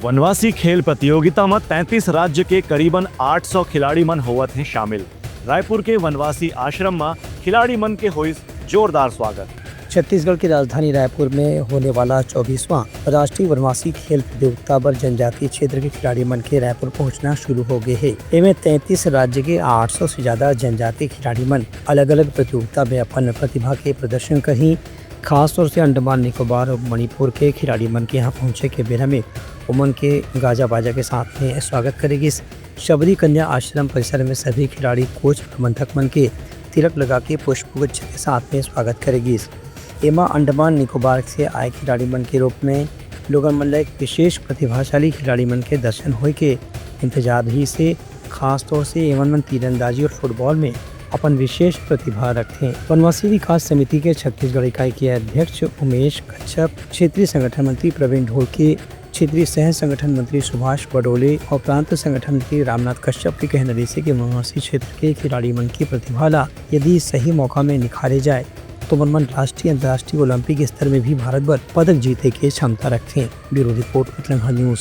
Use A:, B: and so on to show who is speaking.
A: वनवासी खेल प्रतियोगिता में 33 राज्य के करीबन 800 खिलाड़ी मन होवत हैं शामिल। रायपुर के वनवासी आश्रम में खिलाड़ी मन के हुई जोरदार स्वागत।
B: छत्तीसगढ़ की राजधानी रायपुर में होने वाला 24वां राष्ट्रीय वनवासी खेल प्रतियोगिता पर जनजातीय क्षेत्र के खिलाड़ी मन के रायपुर पहुंचना शुरू हो गए हैं। इनमें 33 राज्य के 800 से ज्यादा जनजातीय खिलाड़ी मन अलग अलग प्रतियोगिता में अपन प्रतिभा के प्रदर्शन करी। खास तौर से अंडमान निकोबार और मणिपुर के खिलाड़ी मन के यहाँ पहुँचे के बेरा में उमन के गाजा बाजा के साथ में स्वागत करेगी। शबरी कन्या आश्रम परिसर में सभी खिलाड़ी कोच प्रबंधक मन के तिलक लगा के पुष्पगुच्छ के साथ में स्वागत करेगी। एमा अंडमान निकोबार से आए खिलाड़ी मन के रूप में लोगन मन एक विशेष प्रतिभाशाली खिलाड़ी मन के दर्शन होए के इंतजार ही से खास तौर से एवं मन तीरंदाजी और फुटबॉल में अपन विशेष प्रतिभा रखते। वनवासी विकास समिति के छत्तीसगढ़ इकाई के अध्यक्ष उमेश कच्छप, क्षेत्रीय संगठन मंत्री प्रवीण ढोलके, क्षेत्रीय सह संगठन मंत्री सुभाष बडोले और प्रांत संगठन मंत्री रामनाथ कश्यप के कहने से कि वनवासी क्षेत्र के खिलाड़ी मन की प्रतिभा ला यदि सही मौका में निखारे जाए तो मन राष्ट्रीय अंतर्राष्ट्रीय ओलंपिक स्तर में भी भारत भर पदक जीते की क्षमता रखते हैं। Bureau report Uttarakhand news.